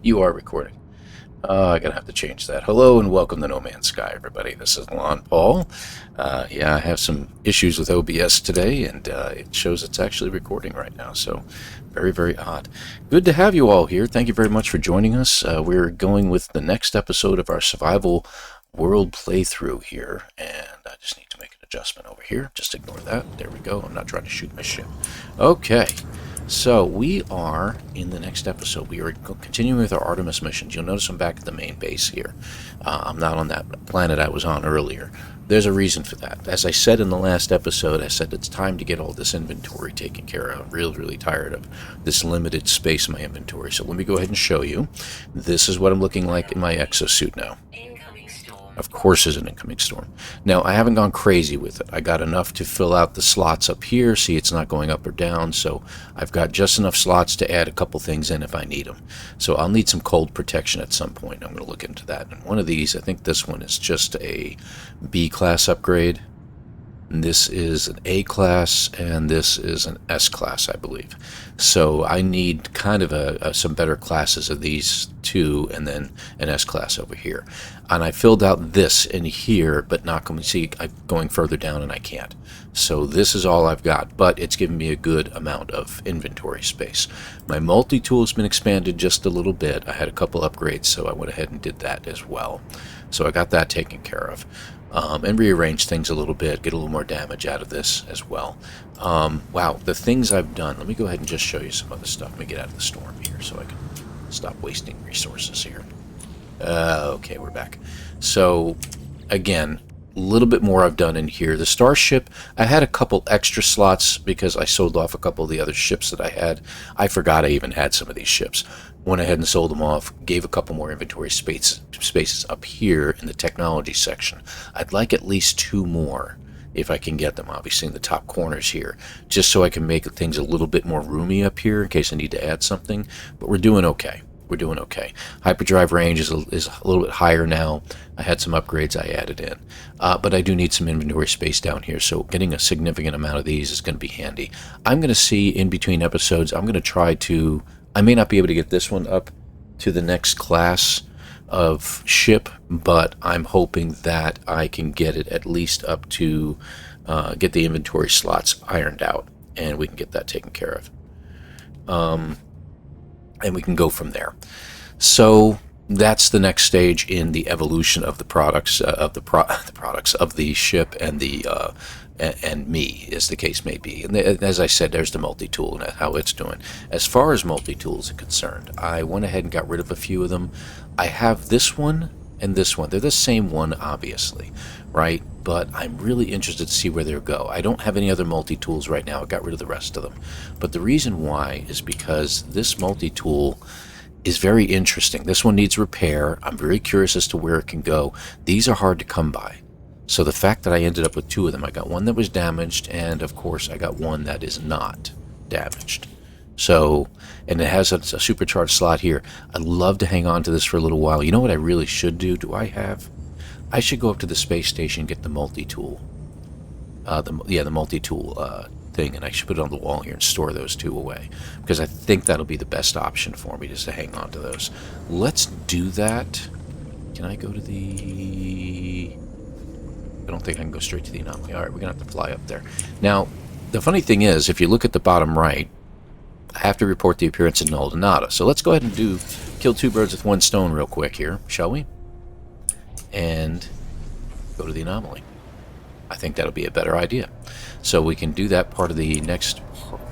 You are recording. I'm going to have to change that. Hello and welcome to No Man's Sky, everybody. This is ElanPaul. Yeah, I have some issues with OBS today, and it shows it's actually recording right now, so very, very odd. Good to have you all here. Thank you very much for joining us. We're going with the next episode of our survival world playthrough here, and I just need to make an adjustment over here. Just ignore that. There we go. I'm not trying to shoot my ship. Okay. So we are, in the next episode, we are continuing with our Artemis missions. You'll notice I'm back at the main base here. I'm not on that planet I was on earlier. There's a reason for that. As I said in the last episode, I said it's time to get all this inventory taken care of. I'm really, really tired of this limited space in my inventory. So let me go ahead and show you. This is what I'm looking like in my exosuit now. Of course there's an incoming storm. Now, I haven't gone crazy with it. I got enough to fill out the slots up here. See, it's not going up or down, so I've got just enough slots to add a couple things in if I need them. So I'll need some cold protection at some point. I'm going to look into that. And one of these, I think this one is just a B-class upgrade. And this is an A-class, and this is an S-class, I believe. So I need kind of some better classes of these two, and then an S-class over here. And I filled out this in here, but not going to see I'm going further down, and I can't. So this is all I've got, but it's given me a good amount of inventory space. My multi-tool has been expanded just a little bit. I had a couple upgrades, so I went ahead and did that as well. So I got that taken care of. And rearrange things a little bit, get a little more damage out of this as well. Wow, the things I've done. Let me go ahead and just show you some other stuff. Let me get out of the storm here so I can stop wasting resources here. Okay, we're back. So, again, a little bit more I've done in here. The Starship, I had a couple extra slots because I sold off a couple of the other ships that I had. I even had some of these ships. Went ahead and sold them off, gave a couple more inventory spaces up here in the technology section. I'd like at least 2 more if I can get them, obviously in the top corners here, just so I can make things a little bit more roomy up here in case I need to add something. But we're doing okay. We're doing okay. Hyperdrive range is a little bit higher now. I had some upgrades I added in. But I do need some inventory space down here, so getting a significant amount of these is going to be handy. I'm going to see in between episodes, I'm going to try to... I may not be able to get this one up to the next class of ship, but I'm hoping that I can get it at least up to get the inventory slots ironed out, and we can get that taken care of. And we can go from there. So that's the next stage in the evolution of the products of the products of the ship and the and me, as the case may be. And as I said, there's the multi-tool and how it's doing. As far as multi-tools are concerned, I went ahead and got rid of a few of them. I have this one and this one. They're the same one, obviously, right? But I'm really interested to see where they'll go. I don't have any other multi-tools right now. I got rid of the rest of them. But the reason why is because this multi-tool is very interesting. This one needs repair. I'm very curious as to where it can go. These are hard to come by. So the fact that I ended up with 2 of them, I got one that was damaged, and of course I got one that is not damaged. So, and it has a supercharged slot here. I'd love to hang on to this for a little while. You know what I really should do? I should go up to the space station and get the multi-tool. The multi-tool thing, and I should put it on the wall here and store those 2 away. Because I think that'll be the best option for me, just to hang on to those. Let's do that. Can I go to the... I don't think I can go straight to the anomaly. Alright, we're going to have to fly up there. Now, the funny thing is, if you look at the bottom right, I have to report the appearance of Null to Nada. So let's go ahead and kill 2 birds with 1 stone real quick here, shall we? And go to the anomaly. I think that'll be a better idea. So we can do that part of the next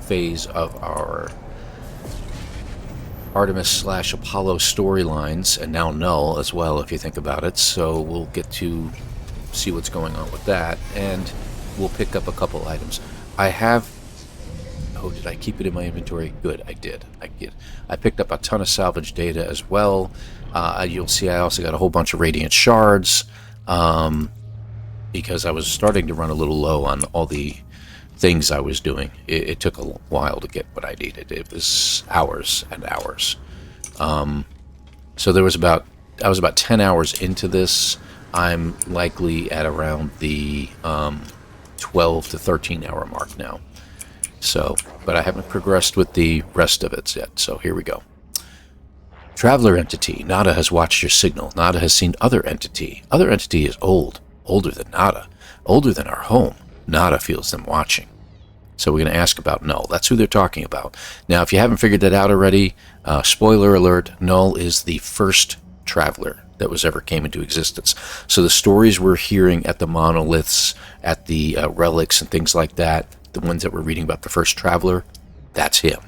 phase of our Artemis/Apollo storylines, and now Null as well, if you think about it. So we'll get to see what's going on with that, and we'll pick up a couple items. I have... Oh, did I keep it in my inventory? Good, I did. I picked up a ton of salvage data as well. You'll see I also got a whole bunch of radiant shards, because I was starting to run a little low on all the things I was doing. It took a while to get what I needed. It was hours and hours. So I was about 10 hours into this. I'm likely at around the 12 to 13 hour mark now. So, but I haven't progressed with the rest of it yet. So here we go. Traveler entity. Nada has watched your signal. Nada has seen other entity. Other entity is old. Older than Nada. Older than our home. Nada feels them watching. So we're going to ask about Null. That's who they're talking about. Now, if you haven't figured that out already, spoiler alert, Null is the first traveler that was ever came into existence. So the stories we're hearing at the monoliths, at the relics and things like that, the ones that we're reading about the first traveler, that's him.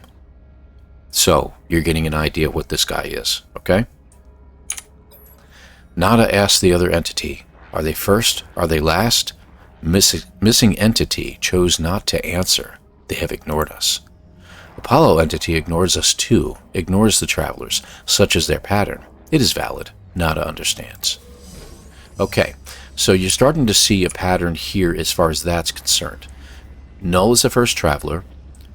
So you're getting an idea of what this guy is, okay? Nada asks the other entity, are they first? Are they last? Missing entity chose not to answer. They have ignored us. Apollo entity ignores us too, ignores the travelers, such as their pattern. It is valid. Nada understands. Okay, so you're starting to see a pattern here as far as that's concerned. Null is the first traveler.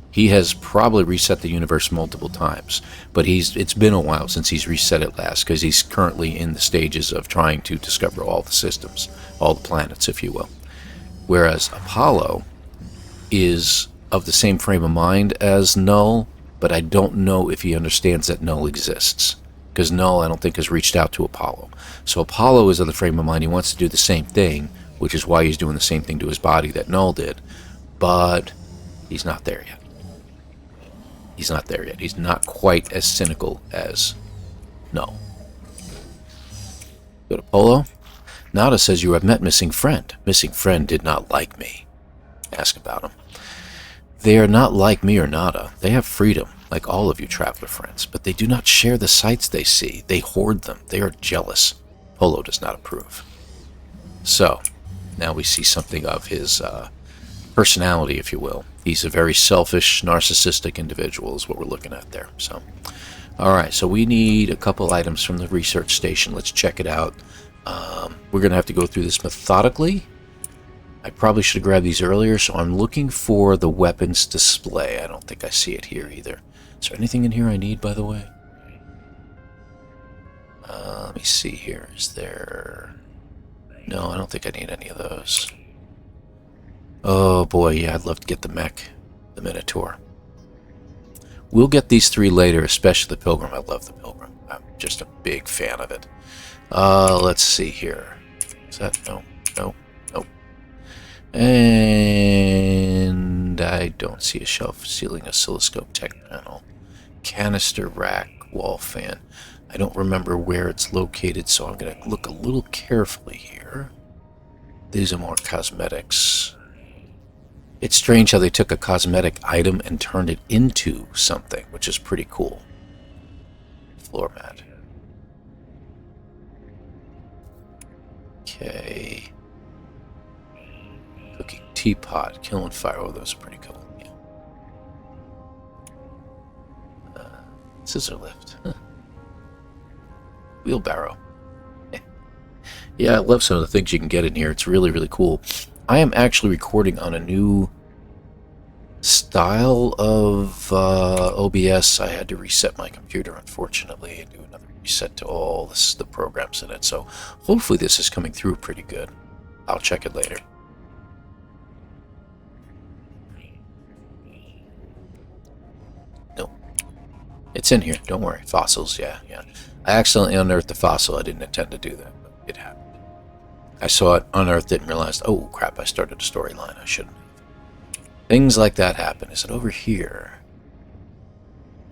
He has probably reset the universe multiple times, but it's been a while since he's reset it last, because he's currently in the stages of trying to discover all the systems, all the planets, if you will. Whereas Apollo is of the same frame of mind as Null, but I don't know if he understands that Null exists, because Null, I don't think, has reached out to Apollo. So Apollo is of the frame of mind, he wants to do the same thing, which is why he's doing the same thing to his body that Null did, but he's not there yet. He's not there yet. He's not quite as cynical as Null. Go to Polo. Nada says you have met missing friend. Missing friend did not like me. Ask about him. They are not like me or Nada. They have freedom, like all of you traveler friends, but they do not share the sights they see. They hoard them. They are jealous. Polo does not approve. So, now we see something of his personality, if you will. He's a very selfish, narcissistic individual is what we're looking at there. So, alright, so we need a couple items from the research station. Let's check it out. We're going to have to go through this methodically. I probably should have grabbed these earlier, so I'm looking for the weapons display. I don't think I see it here either. Is there anything in here I need, by the way? Let me see here. Is there... No, I don't think I need any of those. Oh boy, yeah, I'd love to get the mech, the Minotaur. We'll get these three later, especially the Pilgrim. I love the Pilgrim. I'm just a big fan of it. Let's see here. Is that... No, no, no. And I don't see a shelf ceiling oscilloscope tech panel. Canister rack, wall fan. I don't remember where it's located, so I'm going to look a little carefully here. These are more cosmetics. It's strange how they took a cosmetic item and turned it into something, which is pretty cool. Floor mat. Okay. Cooking teapot, killing fire. Oh, those are pretty cool. Yeah. Scissor lift. Huh. Wheelbarrow. Yeah, I love some of the things you can get in here. It's really, really cool. I am actually recording on a new style of OBS. I had to reset my computer, unfortunately, and do another reset to all the programs in it. So hopefully this is coming through pretty good. I'll check it later. No. It's in here. Don't worry. Fossils, yeah. I accidentally unearthed the fossil. I didn't intend to do that, but it happened. I saw it, unearthed it, and realized, oh crap, I started a storyline. I shouldn't have. Things like that happen. Is it over here?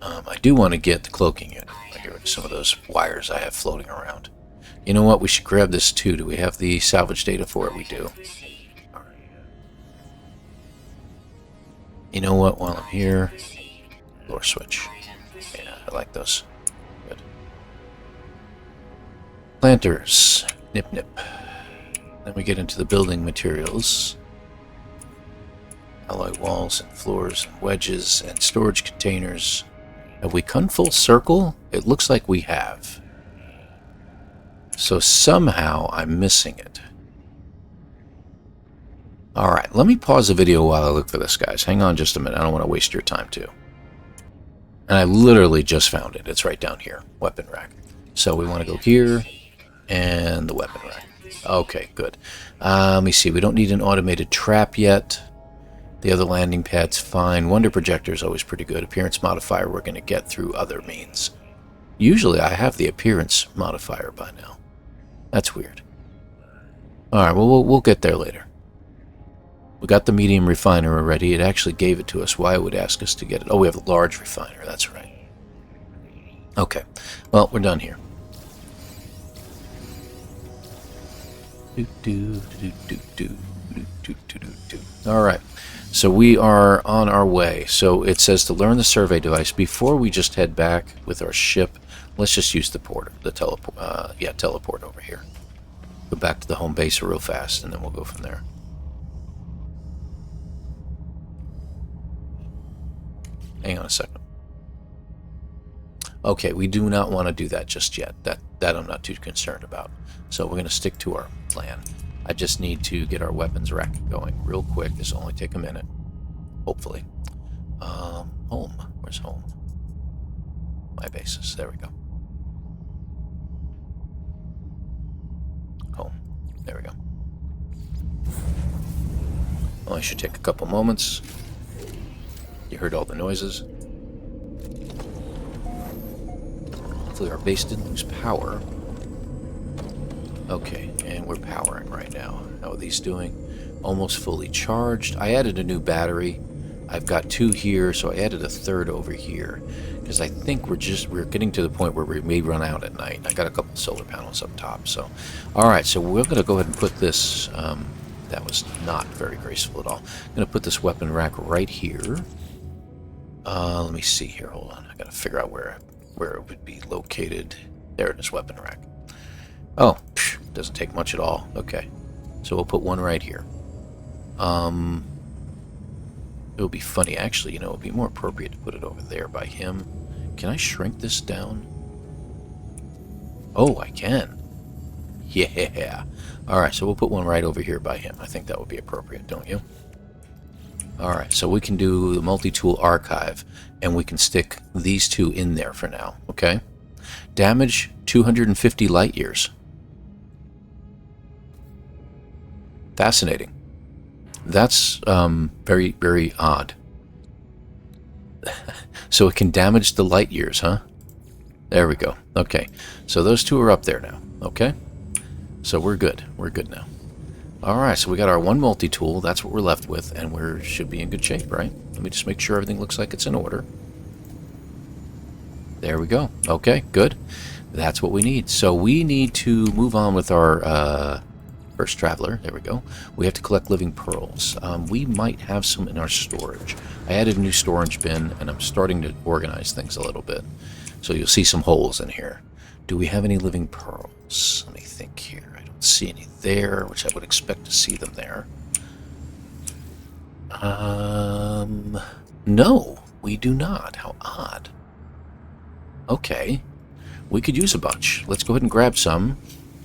I do want to get the cloaking unit. I get rid of some of those wires I have floating around. You know what? We should grab this too. Do we have the salvage data for it? We do. Alright. You know what? While I'm here, floor switch. Yeah, I like those. Good. Planters. Nip nip. Then we get into the building materials. Alloy walls and floors and wedges and storage containers. Have we come full circle? It looks like we have. So somehow I'm missing it. Alright, let me pause the video while I look for this, guys. Hang on just a minute. I don't want to waste your time, too. And I literally just found it. It's right down here. Weapon rack. So we want to go here and the weapon rack. Okay, good. Let me see. We don't need an automated trap yet. The other landing pad's fine. Wonder projector is always pretty good. Appearance modifier we're going to get through other means. Usually I have the appearance modifier by now. That's weird. Alright, well, we'll get there later. We got the medium refiner already. It actually gave it to us. Why it would ask us to get it? Oh, we have a large refiner. That's right. Okay. Well, we're done here. Alright. So we are on our way. So it says to learn the survey device. Before we just head back with our ship, let's just use the porter, the teleport over here. Go back to the home base real fast, and then we'll go from there. Hang on a second. Okay, we do not want to do that just yet. That I'm not too concerned about. So we're going to stick to our plan. I just need to get our weapons rack going real quick. This will only take a minute, hopefully. Home. Where's home? My bases. There we go. Home. There we go. Only should take a couple moments. You heard all the noises. Hopefully our base didn't lose power. Okay, and we're powering right now. How are these doing? Almost fully charged. I added a new battery. I've got 2 here, so I added a 3rd over here. Because I think we're getting to the point where we may run out at night. I got a couple solar panels up top, so. Alright, so we're going to go ahead and put this, that was not very graceful at all. I'm going to put this weapon rack right here. Let me see here, hold on. I got to figure out where it would be located. There it is, weapon rack. Oh, doesn't take much at all. Okay, so we'll put one right here. It would be funny, actually, you know, it would be more appropriate to put it over there by him. Can I shrink this down? Oh, I can. Yeah. Alright, so we'll put one right over here by him. I think that would be appropriate, don't you? Alright, so we can do the multi-tool archive, and we can stick these 2 in there for now, okay? Damage 250 light years. Fascinating. That's very, very odd. So it can damage the light years, huh? There we go. Okay, so those 2 are up there now, okay? So we're good. We're good now. Alright, so we got our 1 multi-tool. That's what we're left with, and we should be in good shape, right? Let me just make sure everything looks like it's in order. There we go. Okay, good. That's what we need. So we need to move on with our first traveler. There we go. We have to collect living pearls. We might have some in our storage. I added a new storage bin, and I'm starting to organize things a little bit. So you'll see some holes in here. Do we have any living pearls? Let me think here. I don't see any there, which I would expect to see them there. No, we do not. How odd. Okay. We could use a bunch. Let's go ahead and grab some.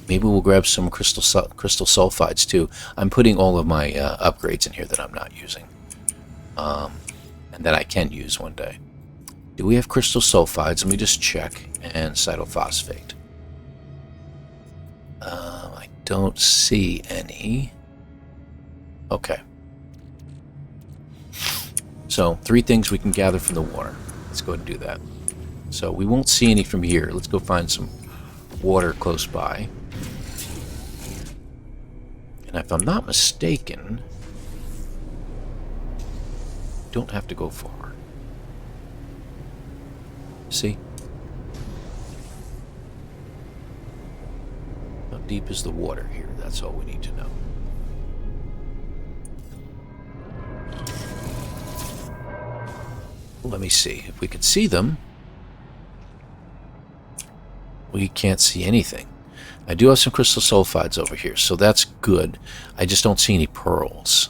Maybe we'll grab some crystal sulfides too. I'm putting all of my upgrades in here that I'm not using. And that I can use one day. Do we have crystal sulfides? Let me just check. And cytophosphate. I don't see any. Okay. So, 3 things we can gather from the water. Let's go ahead and do that. So, we won't see any from here. Let's go find some water close by. And if I'm not mistaken, don't have to go far. See? How deep is the water here? That's all we need to know. Let me see. If we can see them, we can't see anything. I do have some crystal sulfides over here, so that's good. I just don't see any pearls.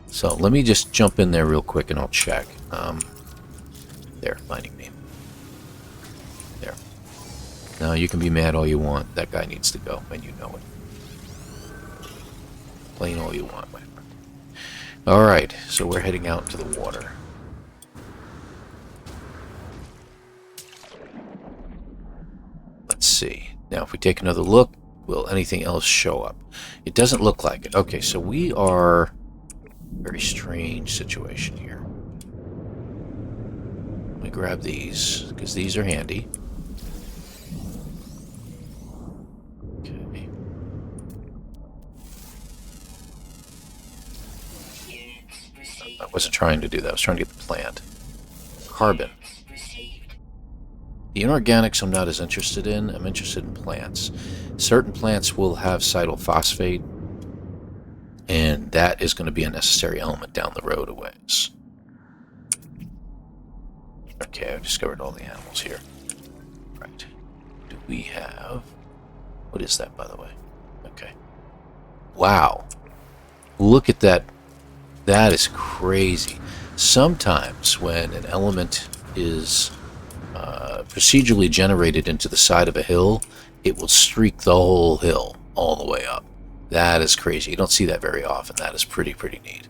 So let me just jump in there real quick and I'll check. There, mining beam. There. Now you can be mad all you want. That guy needs to go, and you know it. Plain all you want, my friend. Alright, so we're heading out to the water. Let's see. Now, if we take another look, will anything else show up? It doesn't look like it. Okay, so we are a very strange situation here. Let me grab these, because these are handy. wasn't trying to do that. I was trying to get the plant. Carbon. The inorganics I'm not as interested in. I'm interested in plants. Certain plants will have cytophosphate, and that is going to be a necessary element down the road a ways. Okay, I've discovered all the animals here. Right. Do we have... What is that, by the way? Okay. Wow. Look at that. That is crazy. Sometimes when an element is procedurally generated into the side of a hill, it will streak the whole hill all the way up. That is crazy. You don't see that very often. That is pretty neat.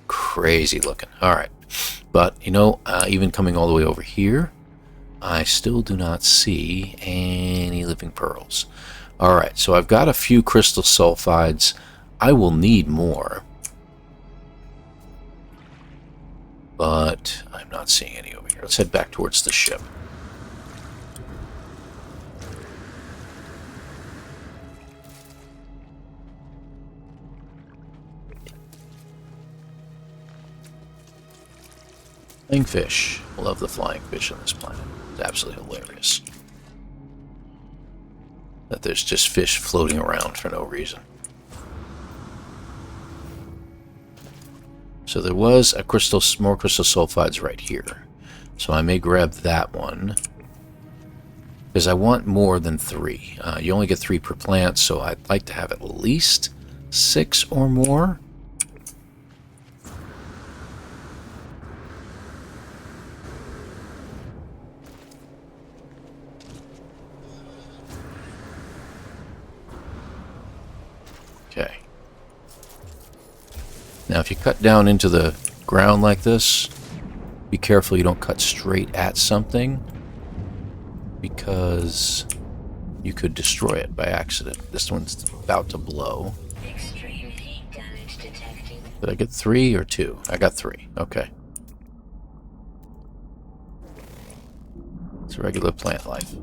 Crazy looking. Alright. But, you know, even coming all the way over here, I still do not see any living pearls. Alright, so I've got a few crystal sulfides. I will need more. But I'm not seeing any over here. Let's head back towards the ship. Flying fish. I love the flying fish on this planet. It's absolutely hilarious. That there's just fish floating around for no reason. So there was a more crystal sulfides right here. So I may grab that one. Because I want more than 3. You only get 3 per plant, so I'd like to have at least 6 or more. Okay. Now if you cut down into the ground like this, be careful you don't cut straight at something, because you could destroy it by accident. This one's about to blow. Extreme heat damage detected. Did I get 3 or 2? I got 3. Okay. It's regular plant life.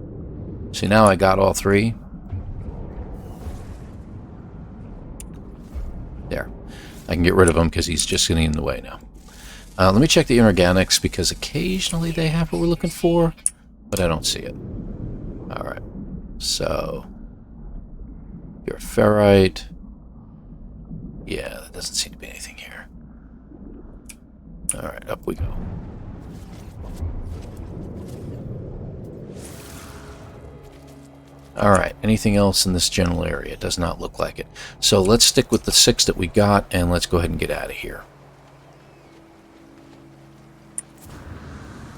See, now I got all 3. There. I can get rid of him because he's just getting in the way now. Let me check the inorganics, because occasionally they have what we're looking for, but I don't see it. Alright. So, you're ferrite. Yeah, there doesn't seem to be anything here. Alright, up we go. Alright, anything else in this general area? It does not look like it. So let's stick with the 6 that we got, and let's go ahead and get out of here.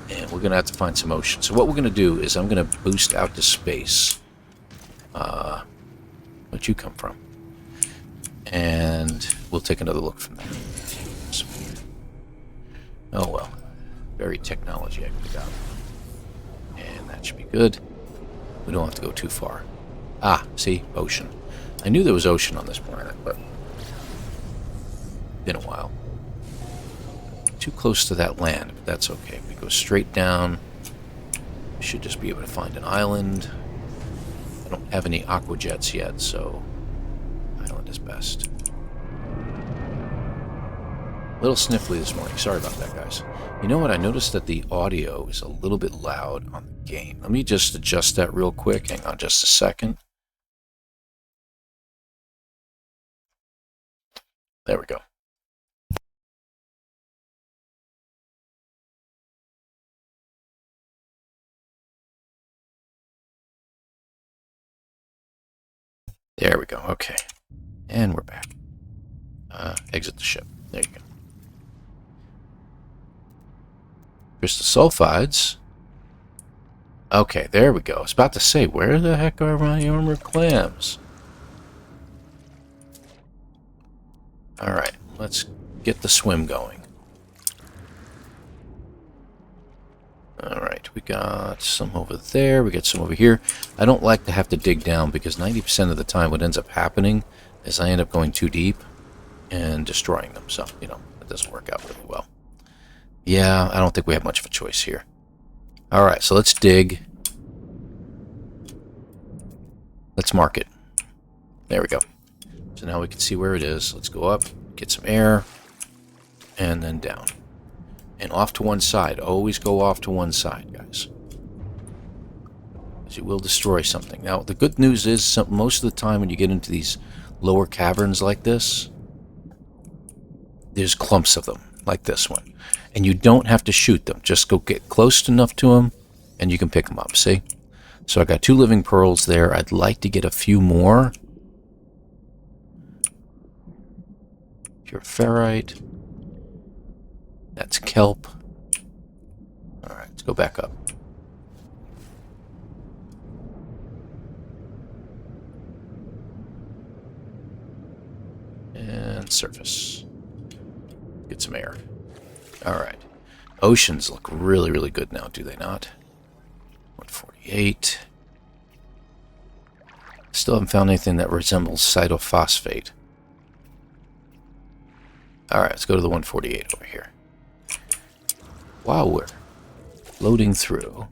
And we're going to have to find some ocean. So what we're going to do is I'm going to boost out to space. Where'd you come from? And we'll take another look from there. Oh well. Very technology I could have got. And that should be good. We don't have to go too far. Ah, see? Ocean. I knew there was ocean on this planet, but been a while. Too close to that land, but that's okay. If we go straight down, we should just be able to find an island. I don't have any aqua jets yet, so island is best. A little sniffly this morning. Sorry about that, guys. You know what? I noticed that the audio is a little bit loud on the game. Let me just adjust that real quick. Hang on just a second. There we go. There we go. Okay. And we're back. Exit the ship. There you go. Crystal sulfides. Okay, there we go. I was about to say, where the heck are my armored clams? Alright, let's get the swim going. Alright, we got some over there, we got some over here. I don't like to have to dig down, because 90% of the time what ends up happening is I end up going too deep and destroying them. So, you know, it doesn't work out really well. Yeah, I don't think we have much of a choice here. Alright, so let's dig. Let's mark it. There we go. So now we can see where it is. Let's go up, get some air. and then down. And off to one side. Always go off to one side, guys. Because you will destroy something. Now, the good news is most of the time when you get into these lower caverns like this, there's clumps of them, like this one. And you don't have to shoot them. Just go get close enough to them, and you can pick them up, see? So I got 2 living pearls there. I'd like to get a few more. Pure ferrite. That's kelp. Alright, let's go back up. And surface. Get some air. Alright. Oceans look really, really good now, do they not? 148. Still haven't found anything that resembles cytophosphate. Alright, let's go to the 148 over here. While we're loading through.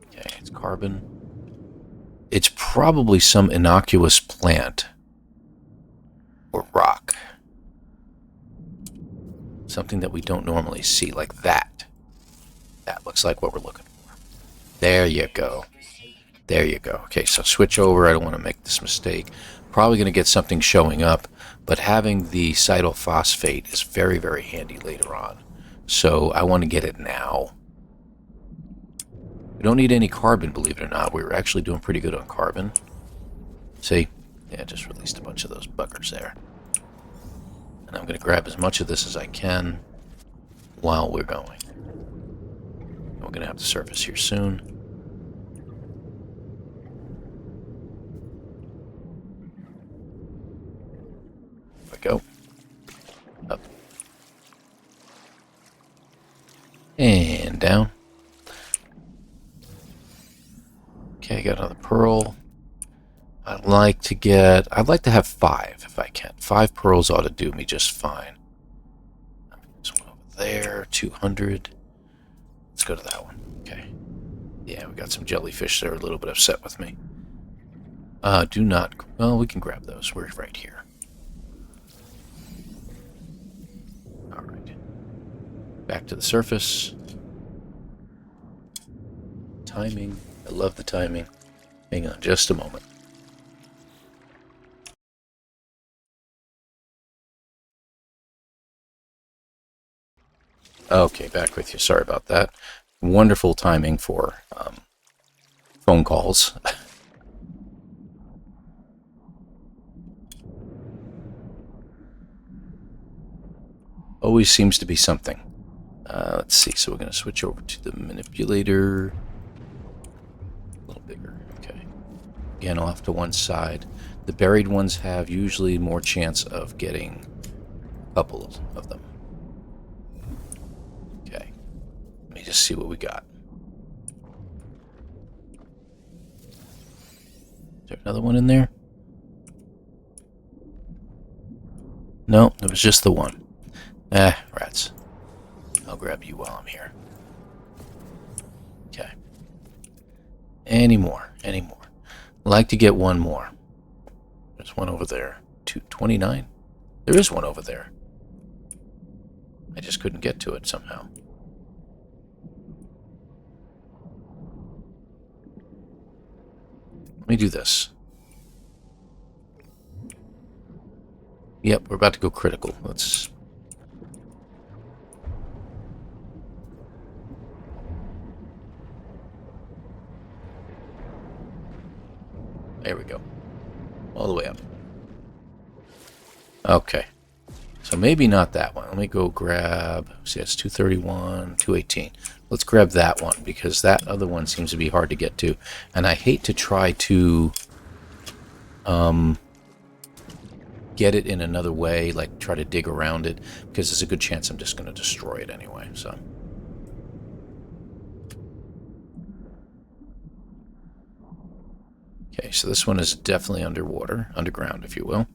Okay, it's carbon. It's probably some innocuous plant. Or rock. Something that we don't normally see, like that. That looks like what we're looking for. There you go. There you go. Okay, so switch over. I don't want to make this mistake. Probably going to get something showing up, but having the cytophosphate is very, very handy later on. So I want to get it now. We don't need any carbon, believe it or not. We were actually doing pretty good on carbon. See? Yeah, just released a bunch of those buggers there. And I'm going to grab as much of this as I can while we're going. We're going to have the surface here soon. There we go. Up. And down. Okay, got another pearl. I'd like to have 5 if I can. 5 pearls ought to do me just fine. There's one over there, 200. Let's go to that one. Okay. Yeah, we got some jellyfish that are a little bit upset with me. Well, we can grab those. We're right here. Alright. Back to the surface. Timing. I love the timing. Hang on just a moment. Okay, back with you. Sorry about that. Wonderful timing for phone calls. Always seems to be something. Let's see. So we're going to switch over to the manipulator. A little bigger. Okay. Again, off to one side. The buried ones have usually more chance of getting a couple of them. Let me just see what we got. Is there another one in there? No, it was just the one. Rats. I'll grab you while I'm here. Okay. Any more. I'd like to get one more. There's one over there. 229. There is one over there. I just couldn't get to it somehow. Let me do this. Yep, we're about to go critical. Let's... There we go. All the way up. Okay. So maybe not that one. Let me go grab... See, that's 231, 218. Let's grab that one, because that other one seems to be hard to get to. And I hate to try to get it in another way, like try to dig around it, because there's a good chance I'm just going to destroy it anyway, so... Okay, so this one is definitely underwater, underground, if you will.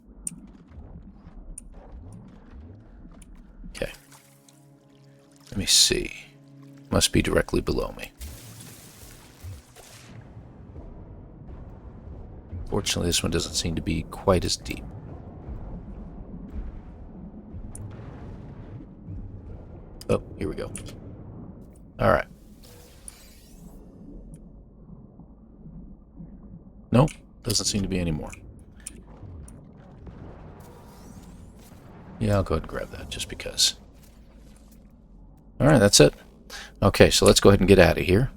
Okay. Let me see. Must be directly below me. Fortunately, this one doesn't seem to be quite as deep. Oh, here we go. All right. Nope, doesn't seem to be any more. Yeah, I'll go ahead and grab that just because. All right, that's it. Okay, so let's go ahead and get out of here.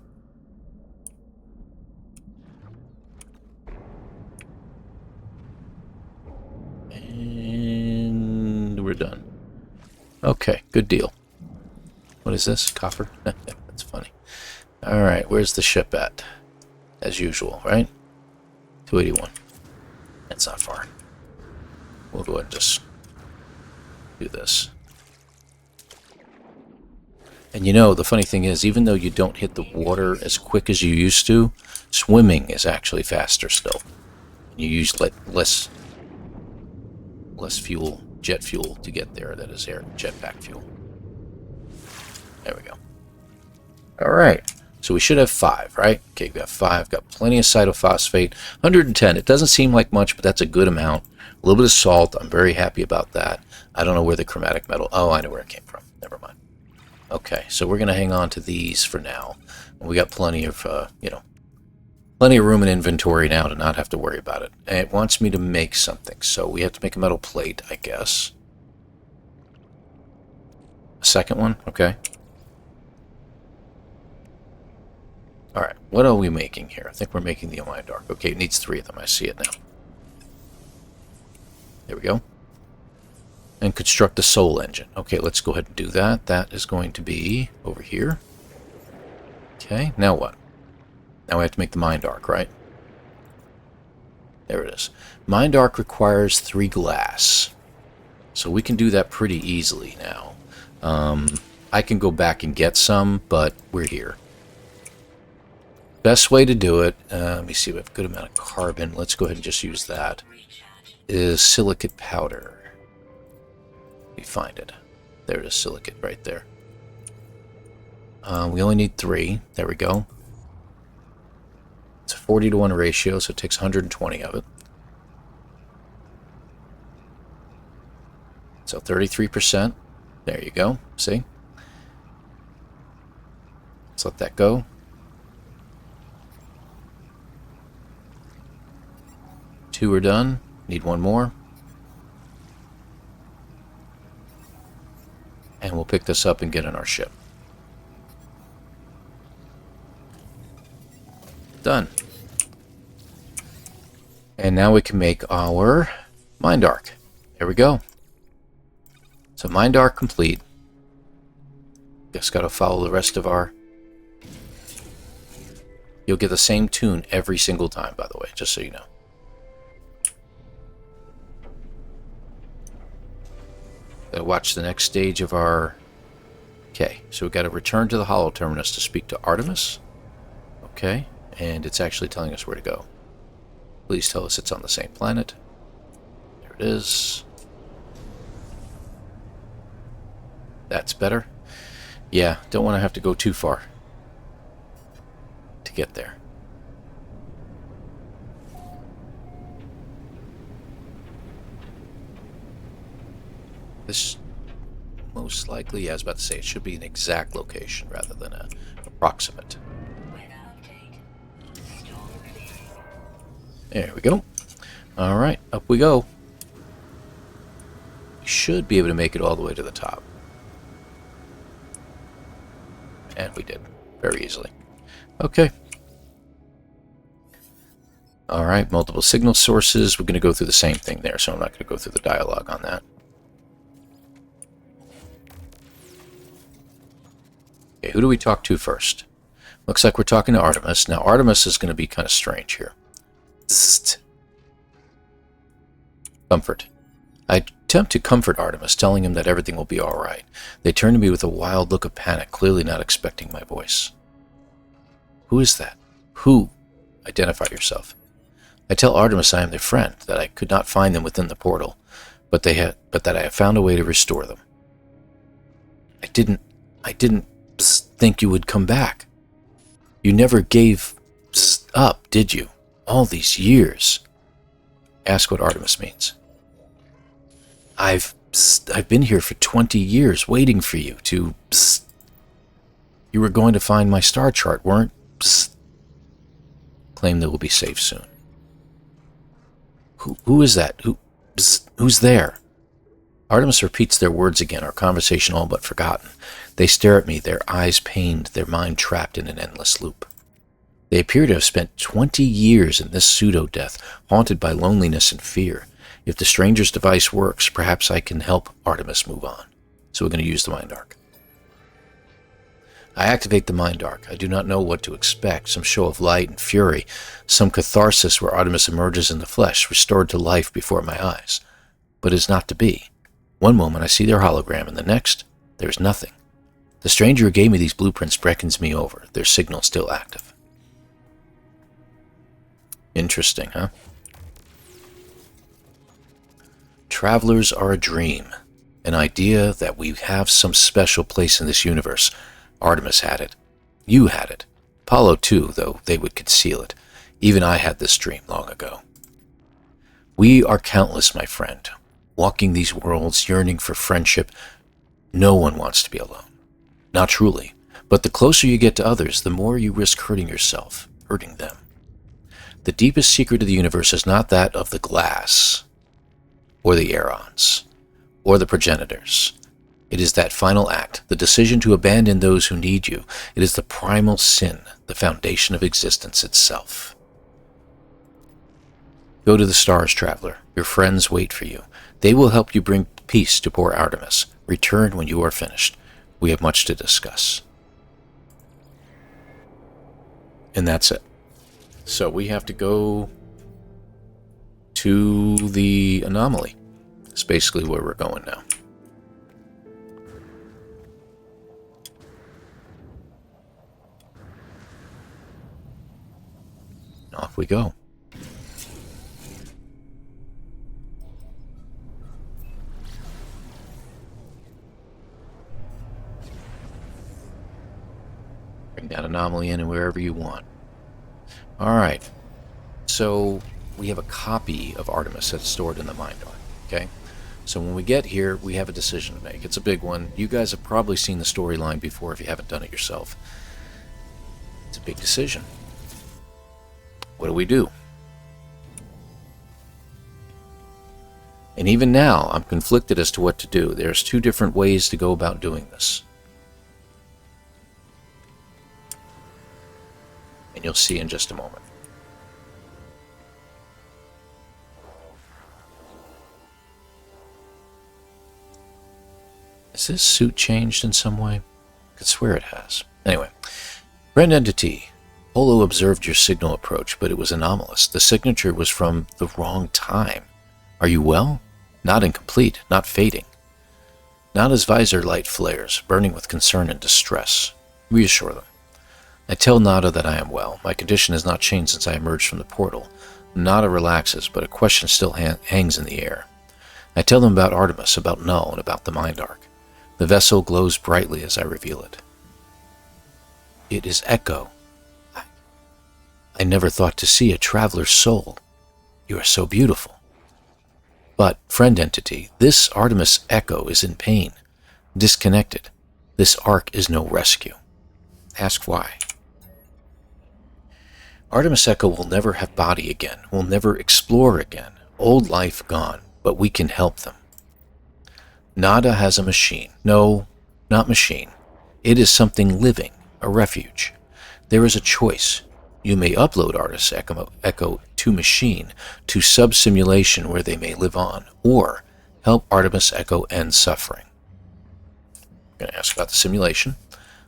And we're done. Okay, good deal. What is this? Copper? That's funny. All right, where's the ship at? As usual, right? 281. That's not far. We'll go ahead and just do this. And you know, the funny thing is, even though you don't hit the water as quick as you used to, swimming is actually faster still. You use less fuel, jet fuel, to get there. That is air jetpack fuel. There we go. All right. So we should have 5, right? Okay, we got 5. Got plenty of cytophosphate. 110. It doesn't seem like much, but that's a good amount. A little bit of salt. I'm very happy about that. I don't know where the chromatic metal... Oh, I know where it came from. Never mind. Okay, so we're going to hang on to these for now. We got plenty of, plenty of room in inventory now to not have to worry about it. And it wants me to make something, so we have to make a metal plate, I guess. A second one? Okay. Alright, what are we making here? I think we're making the Ion Dark. Okay, it needs 3 of them. I see it now. There we go. And construct the Soul Engine. Okay, let's go ahead and do that. That is going to be over here. Okay, now what? Now we have to make the Mind Arc, right? There it is. Mind Arc requires 3 glass. So we can do that pretty easily now. I can go back and get some, but we're here. Best way to do it, let me see, we have a good amount of carbon. Let's go ahead and just use that. Is silicate powder. We find it. There it is, silicate right there. We only need 3. There we go. It's a 40-to-1 ratio, so it takes 120 of it. So 33%. There you go. See? Let's let that go. Two are done. Need 1 more. And we'll pick this up and get in our ship. Done. And now we can make our Mind Arc. There we go. So Mind Arc complete. Just gotta follow the rest of our... You'll get the same tune every single time, by the way, just so you know. Gotta watch the next stage of our... Okay, so we've got to return to the Holo Terminus to speak to Artemis. Okay, and it's actually telling us where to go. Please tell us it's on the same planet. There it is. That's better. Yeah, don't want to have to go too far to get there. This most likely, I was about to say, it should be an exact location rather than an approximate. There we go. Alright, up we go. We should be able to make it all the way to the top. And we did. Very easily. Okay. Alright, multiple signal sources. We're going to go through the same thing there, so I'm not going to go through the dialogue on that. Okay, who do we talk to first? Looks like we're talking to Artemis. Now, Artemis is going to be kind of strange here. Comfort. I attempt to comfort Artemis, telling him that everything will be all right. They turn to me with a wild look of panic, clearly not expecting my voice. Who is that? Who? Identify yourself. I tell Artemis I am their friend, that I could not find them within the portal, but that I have found a way to restore them. I didn't think you would come back. You never gave up, did you? All these years. Ask what Artemis means. I've Psst, I've been here for 20 years waiting for you to... Psst. You were going to find my star chart, weren't? Psst. Claim that we'll be safe soon. Who is that? Psst, who's there? Artemis repeats their words again, our conversation all but forgotten. They stare at me, their eyes pained, their mind trapped in an endless loop. They appear to have spent 20 years in this pseudo-death, haunted by loneliness and fear. If the stranger's device works, perhaps I can help Artemis move on. So we're going to use the Mind Arc. I activate the Mind Arc. I do not know what to expect. Some show of light and fury. Some catharsis where Artemis emerges in the flesh, restored to life before my eyes. But it is not to be. One moment I see their hologram, and the next, there is nothing. The stranger who gave me these blueprints beckons me over, their signal still active. Interesting, huh? Travelers are a dream, an idea that we have some special place in this universe. Artemis had it. You had it. Apollo too, though they would conceal it. Even I had this dream long ago. We are countless, my friend, walking these worlds, yearning for friendship. No one wants to be alone. Not truly, but the closer you get to others, the more you risk hurting yourself, hurting them. The deepest secret of the universe is not that of the glass, or the Aerons, or the progenitors. It is that final act, the decision to abandon those who need you. It is the primal sin, the foundation of existence itself. Go to the stars, traveler. Your friends wait for you. They will help you bring peace to poor Artemis. Return when you are finished. We have much to discuss. And that's it. So we have to go to the anomaly. It's basically where we're going now. Off we go. Bring that anomaly in and wherever you want. Alright. So we have a copy of Artemis that's stored in the Mind Arc. Okay? So when we get here, we have a decision to make. It's a big one. You guys have probably seen the storyline before if you haven't done it yourself. It's a big decision. What do we do? And even now, I'm conflicted as to what to do. There's two different ways to go about doing this. And you'll see in just a moment. Has this suit changed in some way? I could swear it has. Anyway, friend entity. Polo observed your signal approach, but it was anomalous. The signature was from the wrong time. Are you well? Not incomplete, not fading. Nada's visor light flares, burning with concern and distress. Reassure them. I tell Nada that I am well. My condition has not changed since I emerged from the portal. Nada relaxes, but a question still hangs in the air. I tell them about Artemis, about Null, and about the Mind Arc. The vessel glows brightly as I reveal it. It is Echo. I never thought to see a traveler's soul. You are so beautiful. But, friend entity, this Artemis Echo is in pain, disconnected. This arc is no rescue. Ask why. Artemis Echo will never have body again, will never explore again. Old life gone, but we can help them. Nada has a machine. No, not machine. It is something living, a refuge. There is a choice. You may upload Artemis Echo to machine, to sub-simulation where they may live on, or help Artemis Echo end suffering. I'm going to ask about the simulation.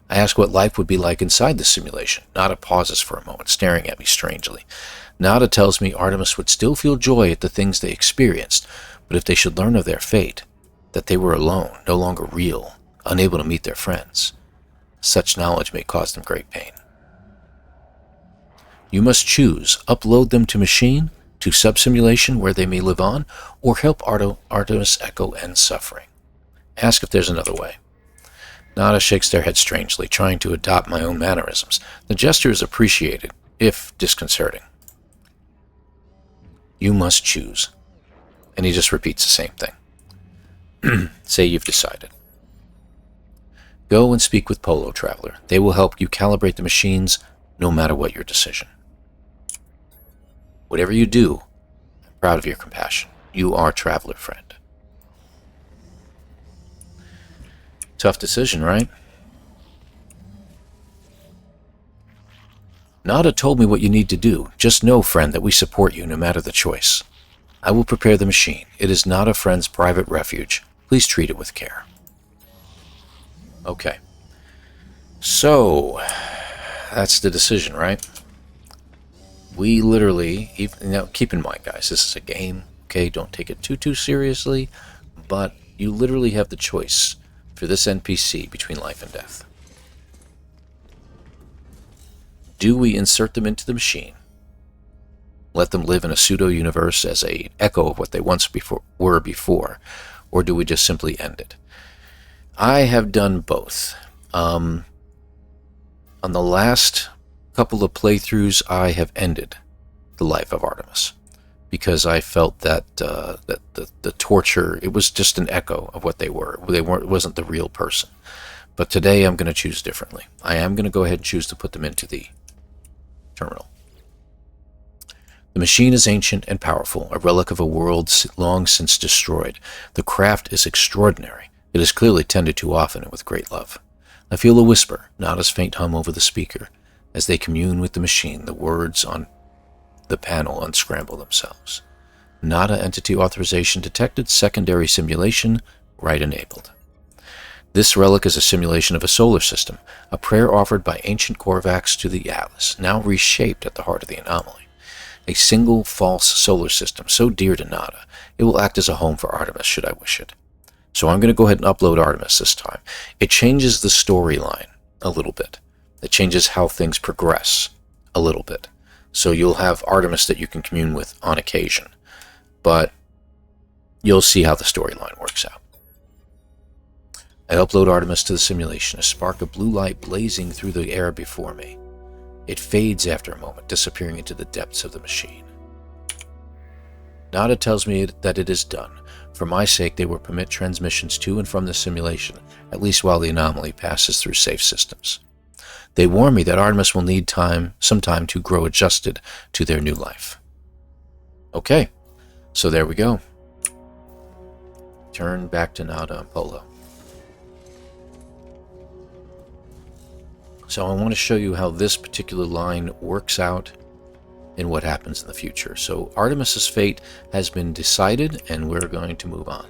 I ask what life would be like inside the simulation. Nada pauses for a moment, staring at me strangely. Nada tells me Artemis would still feel joy at the things they experienced, but if they should learn of their fate, that they were alone, no longer real, unable to meet their friends, such knowledge may cause them great pain. You must choose, upload them to machine, to sub-simulation where they may live on, or help Artemis Echo end suffering. Ask if there's another way. Nada shakes their head strangely, trying to adopt my own mannerisms. The gesture is appreciated, if disconcerting. You must choose. And he just repeats the same thing. Say you've decided. Go and speak with Polo, Traveler. They will help you calibrate the machines no matter what your decision. Whatever you do, I'm proud of your compassion. You are Traveler, friend. Tough decision, right? Nada told me what you need to do. Just know, friend, that we support you no matter the choice. I will prepare the machine. It is not a friend's private refuge. Please treat it with care. Okay. So, that's the decision, right? We literally, now keep in mind, guys, this is a game, okay? Don't take it too seriously, but you literally have the choice for this NPC between life and death. Do we insert them into the machine, let them live in a pseudo-universe as an echo of what they once were before, or do we just simply end it? I have done both. On the last couple of playthroughs, I have ended the life of Artemis because I felt that the torture, it was just an echo of what they were. It wasn't the real person. But today I'm going to choose differently. I am going to go ahead and choose to put them into the terminal. The machine is ancient and powerful, a relic of a world long since destroyed. The craft is extraordinary. It is clearly tended to often and with great love. I feel a whisper, not as faint hum over the speaker. As they commune with the machine, the words on the panel unscramble themselves. Nada entity authorization detected, secondary simulation, right enabled. This relic is a simulation of a solar system, a prayer offered by ancient Korvax to the Atlas, now reshaped at the heart of the anomaly. A single false solar system so dear to Nada, it will act as a home for Artemis should I wish it. So I'm going to go ahead and upload Artemis this time. It changes the storyline a little bit. It changes how things progress a little bit. So you'll have Artemis that you can commune with on occasion. But you'll see how the storyline works out. I upload Artemis to the simulation, a spark of blue light blazing through the air before me. It fades after a moment, disappearing into the depths of the machine. Nada tells me that it is done. For my sake, they will permit transmissions to and from the simulation, at least while the anomaly passes through safe systems. They warn me that Artemis will need some time to grow adjusted to their new life. Okay, so there we go. Turn back to Nada and Polo. So I want to show you how this particular line works out and what happens in the future. So Artemis's fate has been decided, and we're going to move on.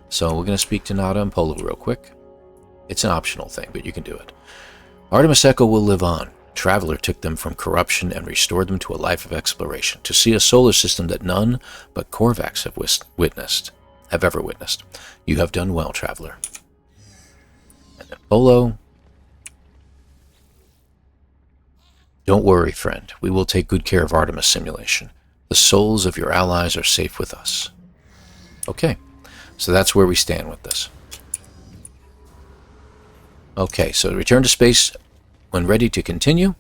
So we're going to speak to Nada and Polo real quick. It's an optional thing, but you can do it. Artemis Echo will live on. Traveler took them from corruption and restored them to a life of exploration, to see a solar system that none but Korvax have ever witnessed. You have done well, Traveler. And then Polo. Don't worry, friend. We will take good care of Artemis simulation. The souls of your allies are safe with us. Okay, so that's where we stand with this. Okay, so return to space when ready to continue.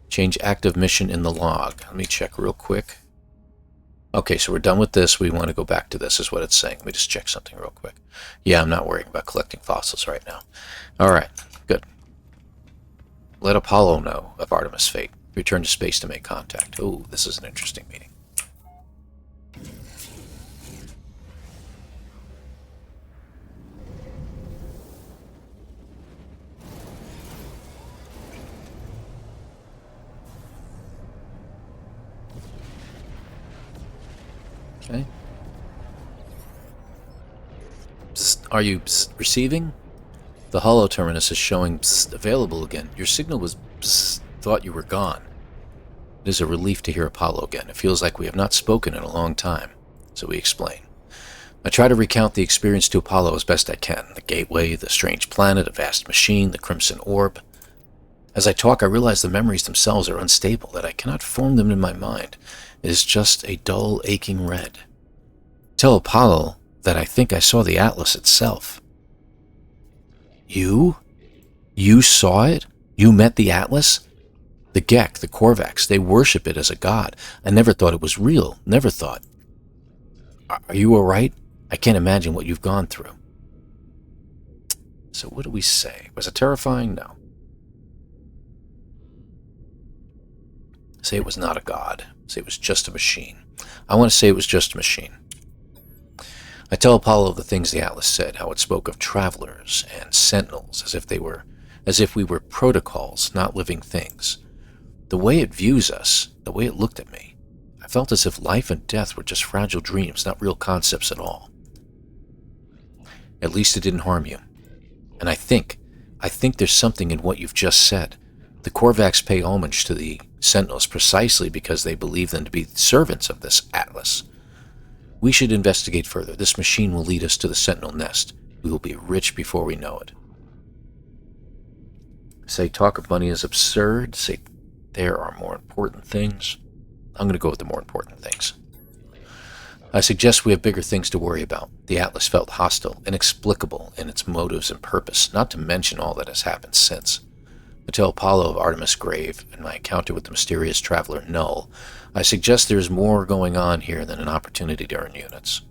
Change active mission in the log. Let me check real quick. Okay, so we're done with this. We want to go back to this, is what it's saying. Let me just check something real quick. Yeah, I'm not worrying about collecting fossils right now. All right, good. Let Apollo know of Artemis' fate. Return to space to make contact. Oh, this is an interesting meeting. Okay. Psst, are you receiving? The holo terminus is showing available again. Your signal was thought you were gone. It is a relief to hear Apollo again. It feels like we have not spoken in a long time. So we explain. I try to recount the experience to Apollo as best I can. The gateway, the strange planet, a vast machine, the crimson orb. As I talk, I realize the memories themselves are unstable, that I cannot form them in my mind. It is just a dull, aching red. Tell Apollo that I think I saw the Atlas itself. You? You saw it? You met the Atlas? The Gek, the Korvax, they worship it as a god. I never thought it was real. Never thought. Are you all right? I can't imagine what you've gone through. So what do we say? Was it terrifying? No. Say it was not a god. Say it was just a machine. I want to say it was just a machine. I tell Apollo the things the Atlas said, how it spoke of travelers and sentinels as if we were protocols, not living things. The way it views us, the way it looked at me, I felt as if life and death were just fragile dreams, not real concepts at all. At least it didn't harm you. And I think there's something in what you've just said. The Korvax pay homage to the Sentinels precisely because they believe them to be servants of this Atlas. We should investigate further. This machine will lead us to the Sentinel nest. We will be rich before we know it. Say talk of money is absurd. Say there are more important things. I'm going to go with the more important things. I suggest we have bigger things to worry about. The Atlas felt hostile, inexplicable in its motives and purpose, not to mention all that has happened since. I tell Apollo of Artemis' grave and my encounter with the mysterious traveler Null. I suggest there is more going on here than an opportunity to earn units.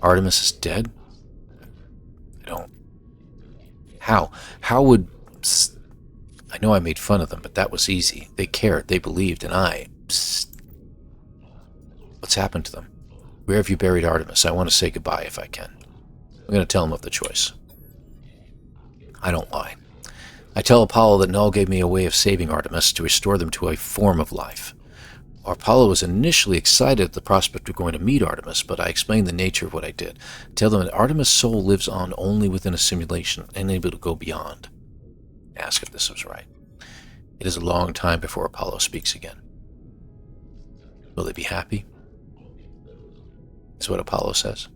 Artemis is dead? I don't... How? How would... I know I made fun of them, but that was easy. They cared, they believed, and I... Psst. What's happened to them? Where have you buried Artemis? I want to say goodbye if I can. I'm going to tell him of the choice. I don't lie. I tell Apollo that Null gave me a way of saving Artemis to restore them to a form of life. Apollo was initially excited at the prospect of going to meet Artemis, but I explained the nature of what I did. I tell them that Artemis' soul lives on only within a simulation, unable to go beyond. Ask if this was right. It is a long time before Apollo speaks again. Will they be happy? Is what Apollo says.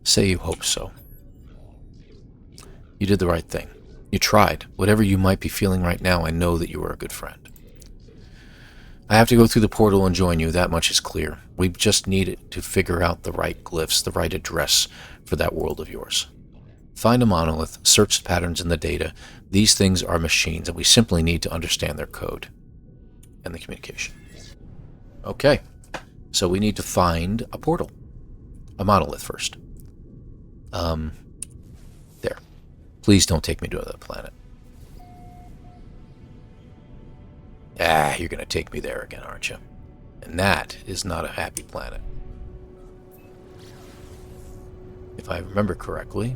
Say you hope so. You did the right thing. You tried. Whatever you might be feeling right now, I know that you are a good friend. I have to go through the portal and join you, that much is clear. We just need to figure out the right glyphs, the right address for that world of yours. Find a monolith, search the patterns in the data. These things are machines, and we simply need to understand their code and the communication. Okay, so we need to find a portal. A monolith first. There. Please don't take me to another planet. Ah, you're going to take me there again, aren't you? And that is not a happy planet. If I remember correctly.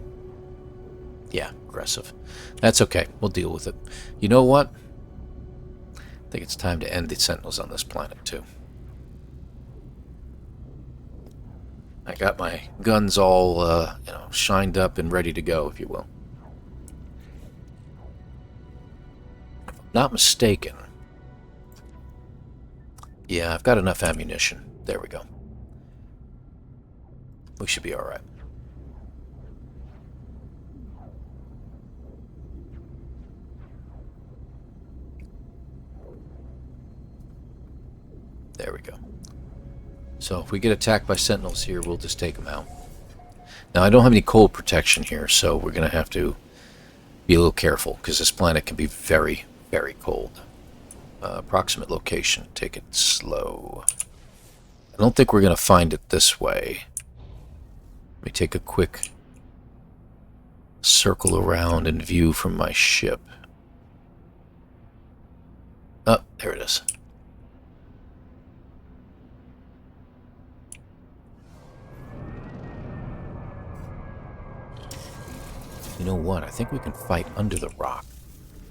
Yeah, aggressive. That's okay. We'll deal with it. You know what? I think it's time to end the Sentinels on this planet, too. I got my guns all, shined up and ready to go, if you will. If I'm not mistaken. Yeah, I've got enough ammunition. There we go. We should be alright. There we go. So if we get attacked by sentinels here, we'll just take them out. Now, I don't have any cold protection here, so we're going to have to be a little careful, because this planet can be very, very cold. Approximate location. Take it slow. I don't think we're going to find it this way. Let me take a quick circle around and view from my ship. Oh, there it is. You know what? I think we can fight under the rock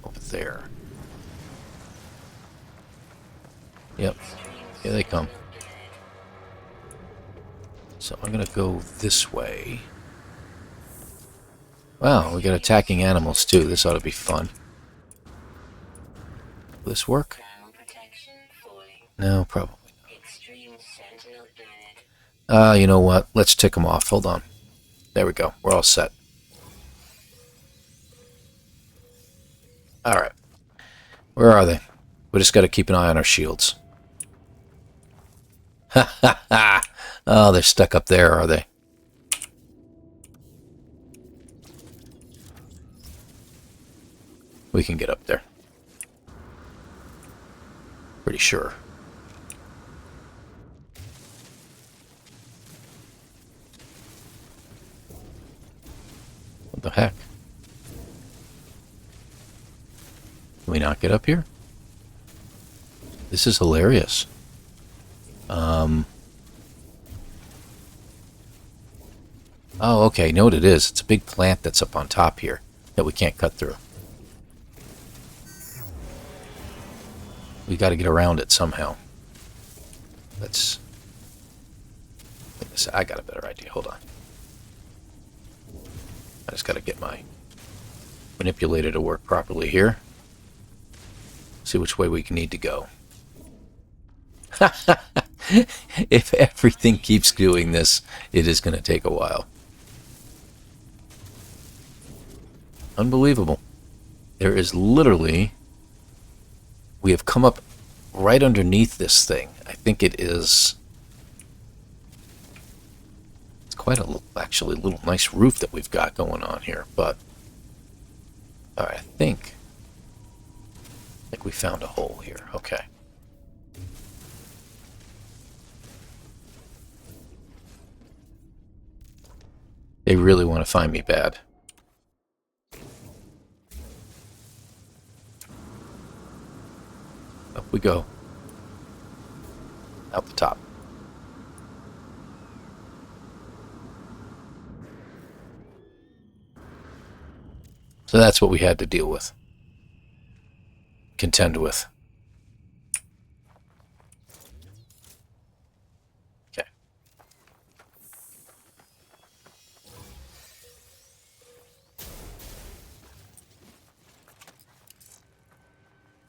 over there. Yep. Here they come. So I'm going to go this way. Wow, we got attacking animals too. This ought to be fun. Will this work? No, probably not. You know what? Let's tick them off. Hold on. There we go. We're all set. Alright. Where are they? We just got to keep an eye on our shields. Ha ha ha! Oh, they're stuck up there, are they? We can get up there. Pretty sure. the heck? Can we not get up here? This is hilarious. Oh, okay. Know what it is. It's a big plant that's up on top here that we can't cut through. We got to get around it somehow. Let's... I got a better idea. Hold on. I just got to get my manipulator to work properly here. See which way we need to go. If everything keeps doing this, it is going to take a while. Unbelievable. There is literally... We have come up right underneath this thing. I think it is... It's quite a actually little nice roof that we've got going on here, but... Alright, I think we found a hole here. Okay. They really want to find me bad. Up we go. Out the top. So that's what we had to deal with. Contend with. Okay.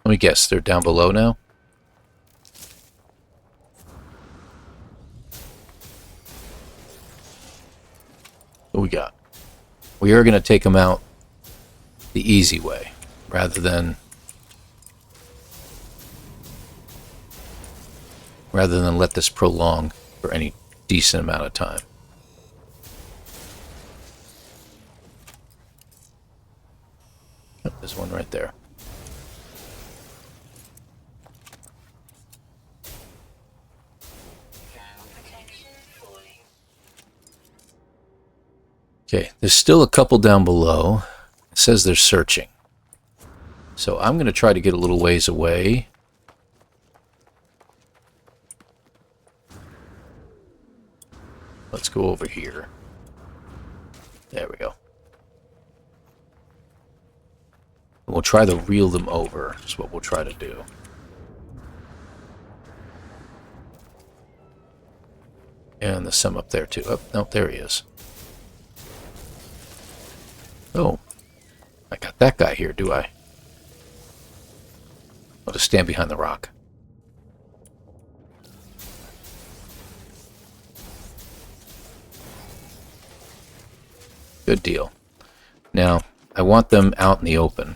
Let me guess, they're down below now? What we got? We are going to take them out the easy way, rather than let this prolong for any decent amount of time. Oh, there's one right there. Okay, there's still a couple down below. It says they're searching. So I'm going to try to get a little ways away. Let's go over here. There we go. And we'll try to reel them over. That's what we'll try to do. And there's some up there too. Oh, no, there he is. Oh, I got that guy here, do I? I'll just stand behind the rock. Good deal. Now, I want them out in the open.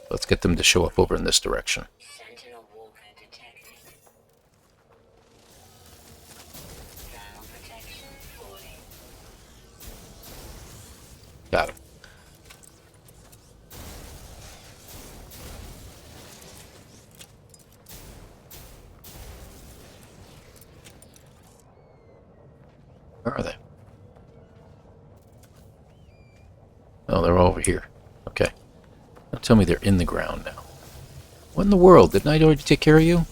Let's get them to show up over in this direction. Sentinel walker detected. Thermal protection falling. Got him. Where are they? Oh, they're over here. Okay. Don't tell me they're in the ground now. What in the world? Didn't I already take care of you?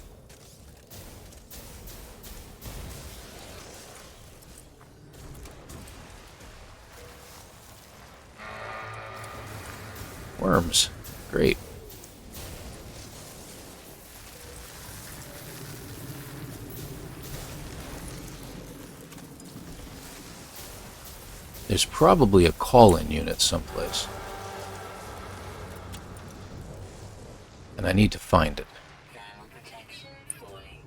Worms. Great. There's probably a call-in unit someplace. And I need to find it. Thermal protection falling.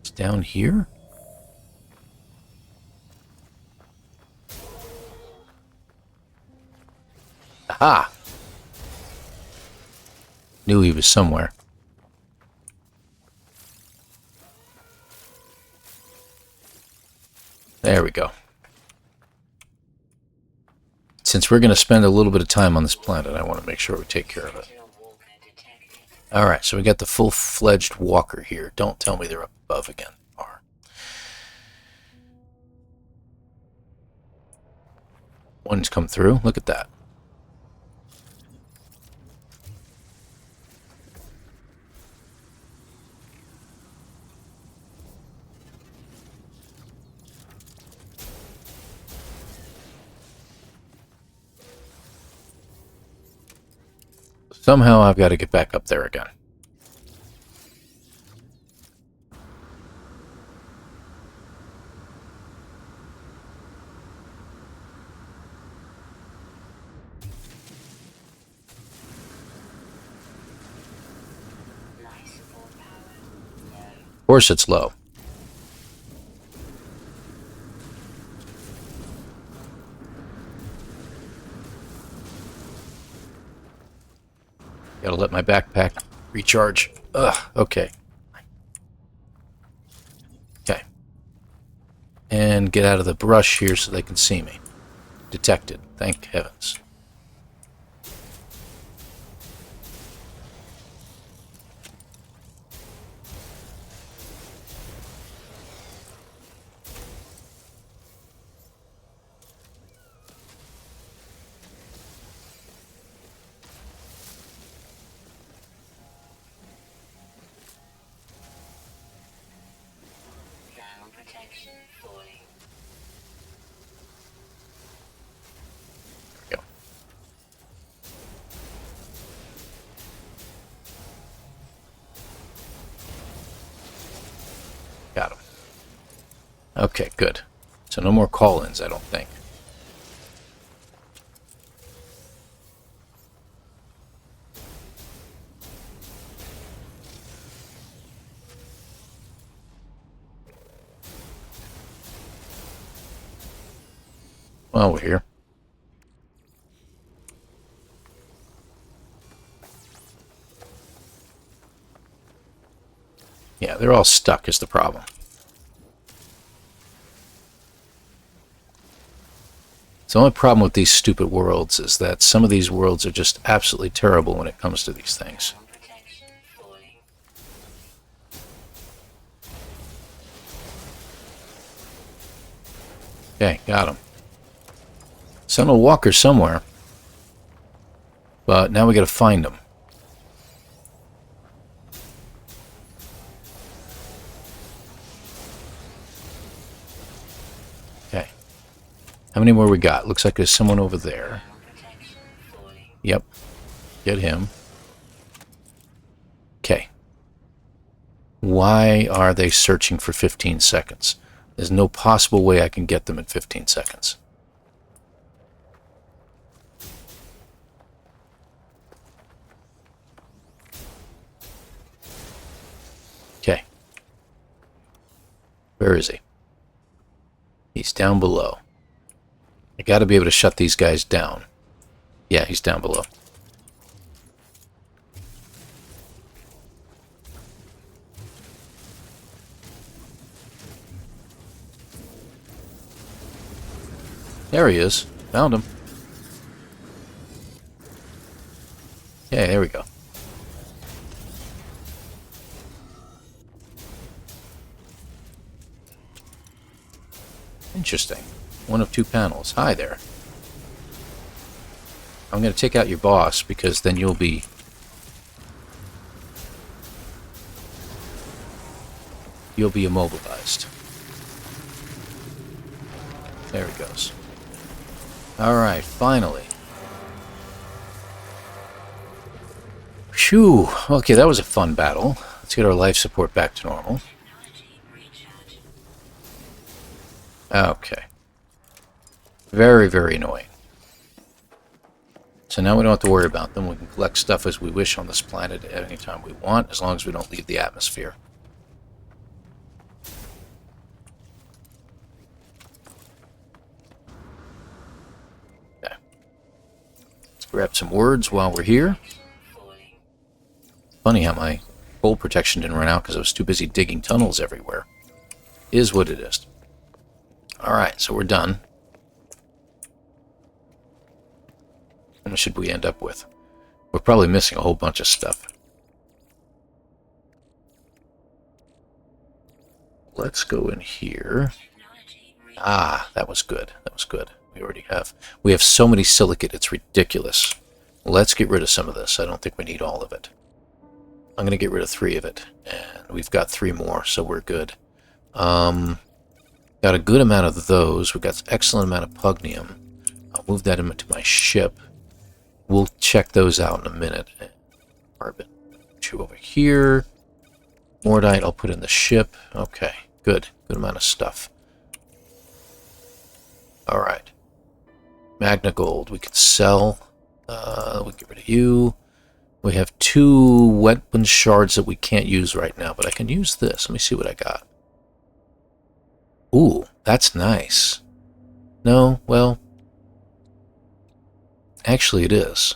It's down here? Aha! Knew he was somewhere. There we go. Since we're going to spend a little bit of time on this planet, I want to make sure we take care of it. Original walker detected. Alright, so we got the full-fledged walker here. Don't tell me they're up above again. Are. One's come through. Look at that. Somehow I've got to get back up there again. Life support power. No. Of course it's low. Gotta let my backpack recharge. Ugh, okay. Okay. And get out of the brush here so they can see me. Detected. Thank heavens. Ground protection falling. There we go. Got him. Okay, good. So no more call-ins, I don't think. Well, we're here. Yeah, they're all stuck is the problem. The only problem with these stupid worlds is that some of these worlds are just absolutely terrible when it comes to these things. Ground protection falling. Okay, got him. Sent a walker somewhere. But now we gotta find him. Okay. How many more we got? Looks like there's someone over there. Ground protection falling. Yep. Get him. Okay. Why are they searching for 15 seconds? There's no possible way I can get them in 15 seconds. Okay. Where is he? He's down below. I gotta be able to shut these guys down. Yeah, he's down below. There he is. Found him. Yeah, there we go. Interesting. One of two panels. Hi there. I'm going to take out your boss because then you'll be... immobilized. There he goes. Alright, finally. Phew. Okay, that was a fun battle. Let's get our life support back to normal. Technology recharge. Okay. Very, very annoying. So now we don't have to worry about them. We can collect stuff as we wish on this planet at any time we want, as long as we don't leave the atmosphere. Okay. Let's grab some words while we're here. Falling. Funny how my cold protection didn't run out because I was too busy digging tunnels everywhere. Is what it is. Alright, so we're done. What should we end up with? We're probably missing a whole bunch of stuff. Let's go in here. Ah, that was good. That was good. We have so many silicate, it's ridiculous. Let's get rid of some of this. I don't think we need all of it. I'm going to get rid of 3 of it. And we've got 3 more, so we're good. Got a good amount of those. We've got an excellent amount of pugnium. I'll move that into my ship. We'll check those out in a minute. Carbon 2 over here. Mordite I'll put in the ship. Okay, good. Good amount of stuff. Alright. Magna Gold we can sell. We get rid of you. We have 2 weapon shards that we can't use right now, but I can use this. Let me see what I got. Ooh, that's nice. No, well, actually it is.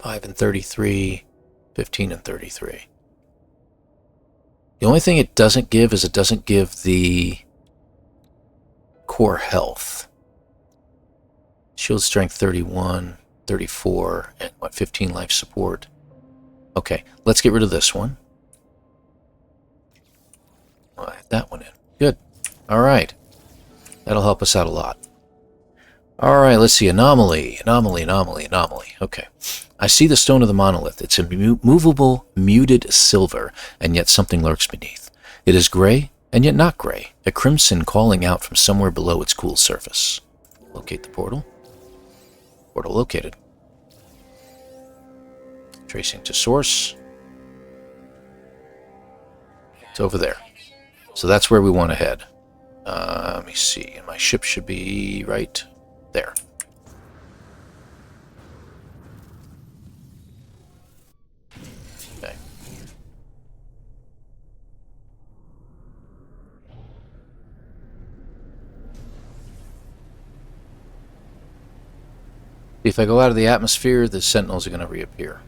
5 and 33, 15 and 33. The only thing it doesn't give is it doesn't give the core health. Shield strength 31, 34, and what, 15 life support. Okay, let's get rid of this one. I'll add that one in. Good. Alright. That'll help us out a lot. Alright, let's see. Anomaly. Okay. I see the stone of the monolith. It's a movable, muted silver, and yet something lurks beneath. It is gray, and yet not gray. A crimson calling out from somewhere below its cool surface. Locate the portal. Portal located. Tracing to source. It's over there. So that's where we want to head. Let me see. My ship should be right there. Okay. If I go out of the atmosphere, the sentinels are going to reappear.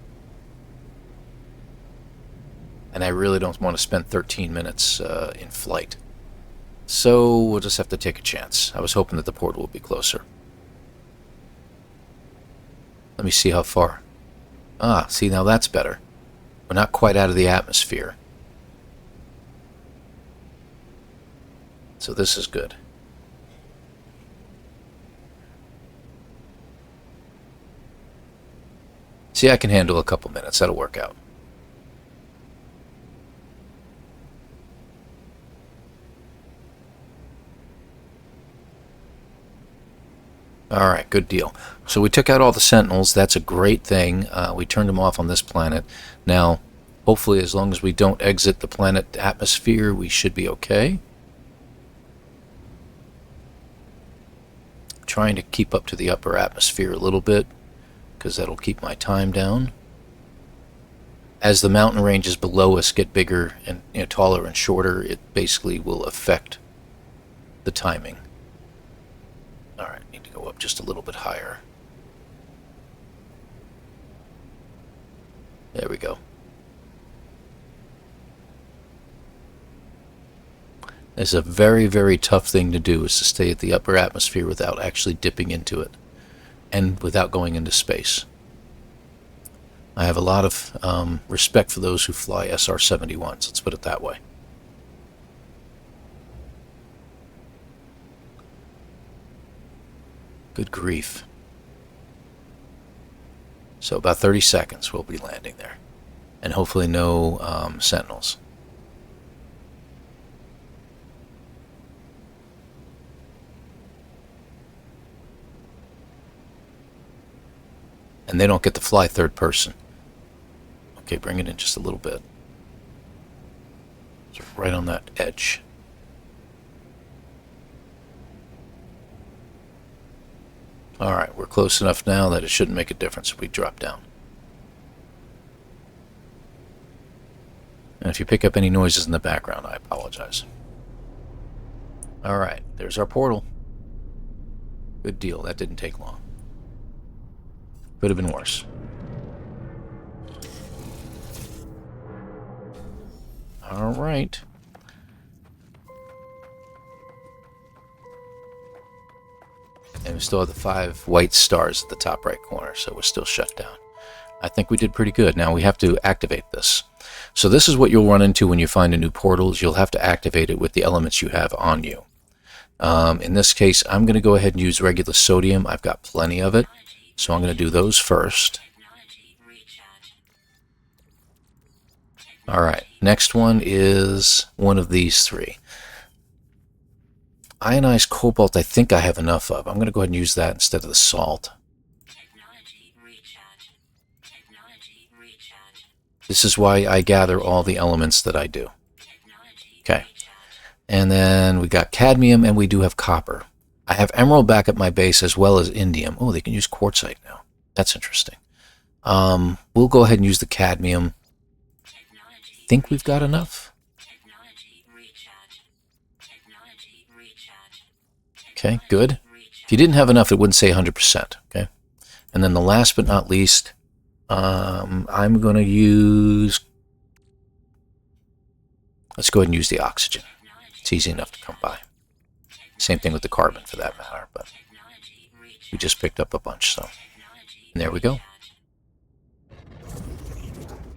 And I really don't want to spend 13 minutes in flight. So we'll just have to take a chance. I was hoping that the portal would be closer. Let me see how far. Ah, see, now that's better. We're not quite out of the atmosphere. So this is good. See, I can handle a couple minutes. That'll work out. Alright, good deal. So we took out all the sentinels. That's a great thing. We turned them off on this planet. Now, hopefully as long as we don't exit the planet atmosphere, we should be okay. Trying to keep up to the upper atmosphere a little bit, because that'll keep my time down. As the mountain ranges below us get bigger and taller and shorter, it basically will affect the timing. Alright, need to go up just a little bit higher. There we go. It's a very, very tough thing to do, is to stay at the upper atmosphere without actually dipping into it and without going into space. I have a lot of respect for those who fly SR-71s, let's put it that way. Good grief. So about 30 seconds we'll be landing there. And hopefully no sentinels. And they don't get to fly third person. Okay, bring it in just a little bit. So right on that edge. Alright, we're close enough now that it shouldn't make a difference if we drop down. And if you pick up any noises in the background, I apologize. Alright, there's our portal. Good deal, that didn't take long. Could have been worse. Alright. And we still have the 5 white stars at the top right corner, so we're still shut down. I think we did pretty good. Now we have to activate this. So this is what you'll run into when you find a new portal, is you'll have to activate it with the elements you have on you. In this case, I'm going to go ahead and use regular sodium. I've got plenty of it, so I'm going to do those first. Alright, next one is one of these 3. Ionized cobalt, I think I have enough of. I'm going to go ahead and use that instead of the salt. This is why I gather all the elements that I do. Okay. And then we got cadmium, and we do have copper. I have emerald back at my base as well as indium. Oh, they can use quartzite now. That's interesting. We'll go ahead and use the cadmium. Think we've got enough? Okay, good. If you didn't have enough, it wouldn't say 100%. Okay. And then the last but not least, I'm going to use... Let's go ahead and use the oxygen. It's easy enough to come by. Same thing with the carbon, for that matter, but we just picked up a bunch, so... And there we go.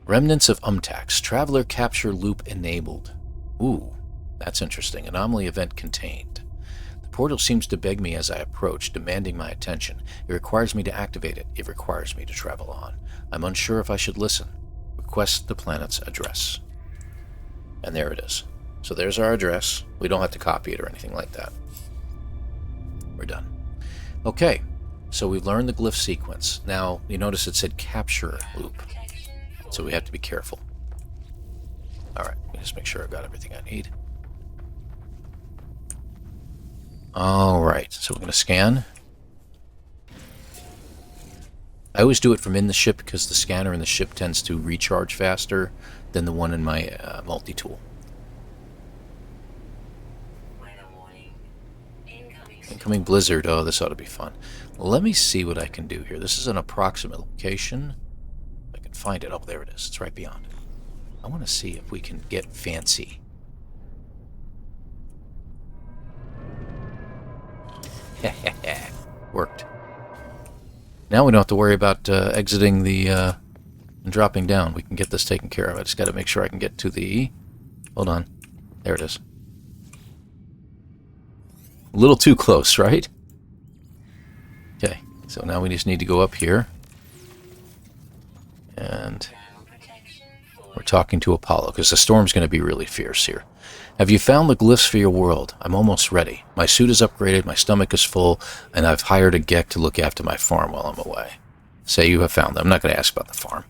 Remnants of Umtax. Traveler capture loop enabled. Ooh, that's interesting. Anomaly event contained. The portal seems to beg me as I approach, demanding my attention. It requires me to activate it. It requires me to travel on. I'm unsure if I should listen. Request the planet's address. And there it is. So there's our address. We don't have to copy it or anything like that. We're done. Okay, so we've learned the glyph sequence. Now, you notice it said capture loop. So we have to be careful. Alright, let me just make sure I've got everything I need. Alright, so we're going to scan. I always do it from in the ship because the scanner in the ship tends to recharge faster than the one in my multi-tool. Incoming blizzard. Oh, this ought to be fun. Let me see what I can do here. This is an approximate location. If I can find it. Oh, there it is. It's right beyond it. I want to see if we can get fancy. Worked. Now we don't have to worry about exiting the and dropping down. We can get this taken care of. I just got to make sure I can get to the... Hold on. There it is. A little too close, right? Okay, so now we just need to go up here. And we're talking to Apollo, because the storm's going to be really fierce here. Have you found the glyphs for your world? I'm almost ready. My suit is upgraded, my stomach is full, and I've hired a Gek to look after my farm while I'm away. Say you have found them. I'm not going to ask about the farm.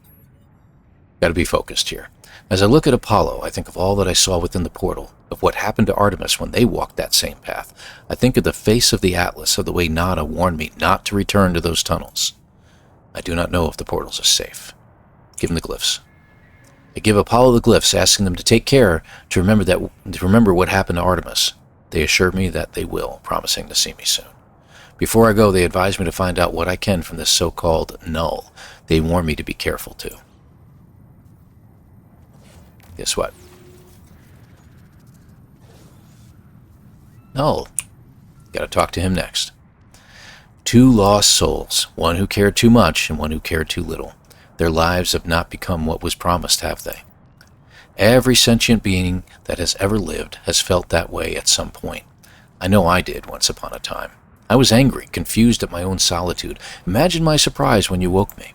Got to be focused here. As I look at Apollo, I think of all that I saw within the portal, of what happened to Artemis when they walked that same path. I think of the face of the Atlas, of the way Nada warned me not to return to those tunnels. I do not know if the portals are safe. Give them the glyphs. I give Apollo the glyphs, asking them to take care to remember what happened to Artemis. They assured me that they will, promising to see me soon. Before I go, they advise me to find out what I can from this so-called Null. They warn me to be careful, too. Guess what? Null. Gotta talk to him next. 2 lost souls, one who cared too much and one who cared too little. Their lives have not become what was promised, have they? Every sentient being that has ever lived has felt that way at some point. I know I did once upon a time. I was angry, confused at my own solitude. Imagine my surprise when you woke me.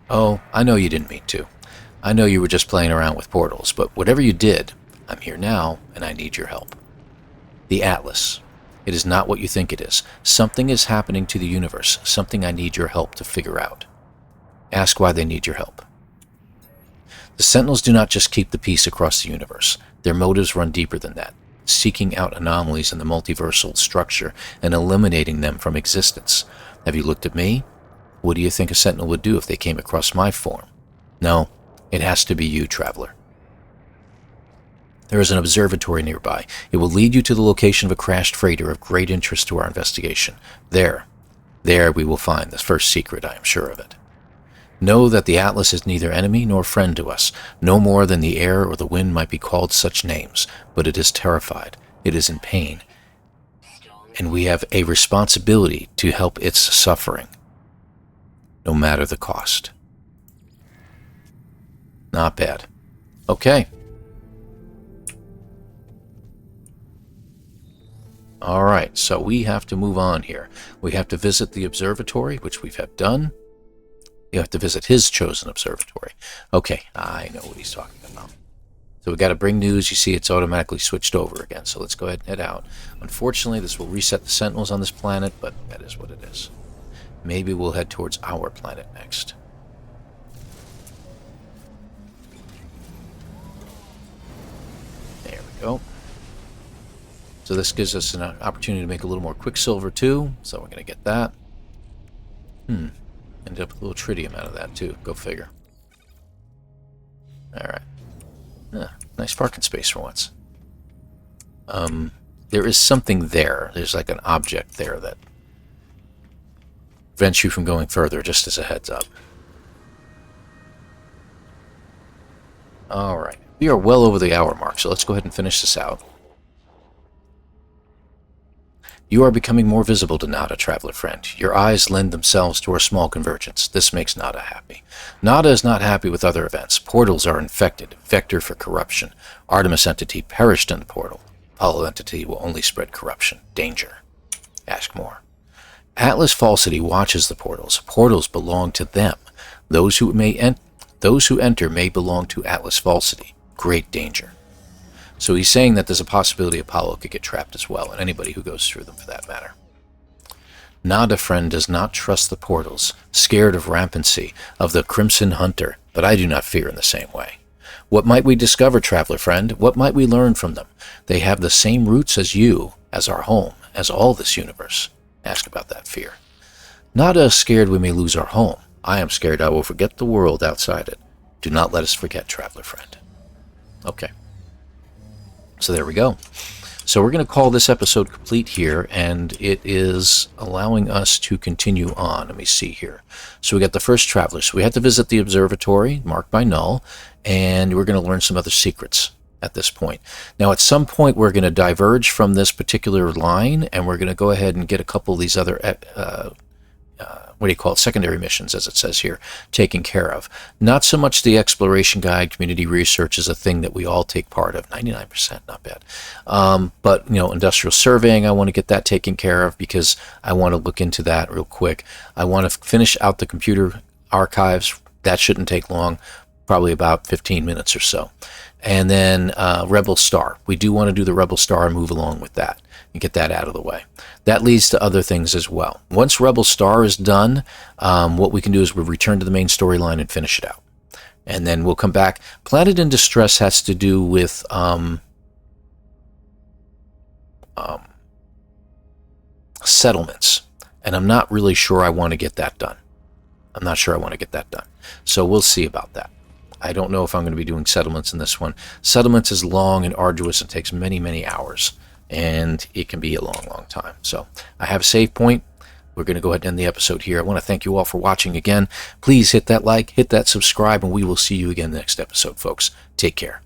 Oh, I know you didn't mean to. I know you were just playing around with portals, but whatever you did, I'm here now, and I need your help. The Atlas. It is not what you think it is. Something is happening to the universe, something I need your help to figure out. Ask why they need your help. The Sentinels do not just keep the peace across the universe. Their motives run deeper than that, seeking out anomalies in the multiversal structure and eliminating them from existence. Have you looked at me? What do you think a Sentinel would do if they came across my form? No, it has to be you, Traveler. There is an observatory nearby. It will lead you to the location of a crashed freighter of great interest to our investigation. There we will find the first secret, I am sure of it. Know that the Atlas is neither enemy nor friend to us, no more than the air or the wind might be called such names, but it is terrified, it is in pain, and we have a responsibility to help its suffering, no matter the cost. Not bad. Okay. All right, so we have to move on here. We have to visit the observatory, which we have done. You have to visit his chosen observatory. Okay, I know what he's talking about. So we got to bring news. You see it's automatically switched over again. So let's go ahead and head out. Unfortunately, this will reset the sentinels on this planet, but that is what it is. Maybe we'll head towards our planet next. There we go. So this gives us an opportunity to make a little more quicksilver too. So we're going to get that. Ended up with a little tritium out of that too. Go figure. Alright. Nice parking space for once. There is something there. There's like an object there that prevents you from going further, just as a heads up. Alright. We are well over the hour mark, so let's go ahead and finish this out. You are becoming more visible to Nada, traveler friend. Your eyes lend themselves to our small convergence. This makes Nada happy. Nada is not happy with other events. Portals are infected, vector for corruption. Artemis entity perished in the portal. Apollo entity will only spread corruption. Danger. Ask more. Atlas falsity watches the portals. Portals belong to them. Those who enter may belong to Atlas falsity. Great danger. So he's saying that there's a possibility Apollo could get trapped as well, and anybody who goes through them for that matter. Nada friend does not trust the portals, scared of rampancy, of the Crimson Hunter, but I do not fear in the same way. What might we discover, traveler friend? What might we learn from them? They have the same roots as you, as our home, as all this universe. Ask about that fear. Nada is scared we may lose our home. I am scared I will forget the world outside it. Do not let us forget, traveler friend. Okay. So there we go. So we're going to call this episode complete here, and it is allowing us to continue on. Let me see here. So we got the first traveler. So we have to visit the observatory marked by Null, and we're going to learn some other secrets at this point. Now at some point we're going to diverge from this particular line, and we're going to go ahead and get a couple of these other secondary missions, as it says here, taken care of. Not so much the exploration guide. Community research is a thing that we all take part of. 99%, not bad. But, industrial surveying, I want to get that taken care of because I want to look into that real quick. I want to finish out the computer archives. That shouldn't take long, probably about 15 minutes or so. And then Rebel Star. We do want to do the Rebel Star and move along with that and get that out of the way. That leads to other things as well. Once Rebel Star is done, what we can do is we'll return to the main storyline and finish it out. And then we'll come back. Planet in Distress has to do with settlements. And I'm not really sure I want to get that done. So we'll see about that. I don't know if I'm going to be doing settlements in this one. Settlements is long and arduous and takes many, many hours. And it can be a long, long time. So I have a save point. We're going to go ahead and end the episode here. I want to thank you all for watching again. Please hit that like, hit that subscribe, and we will see you again next episode, folks. Take care.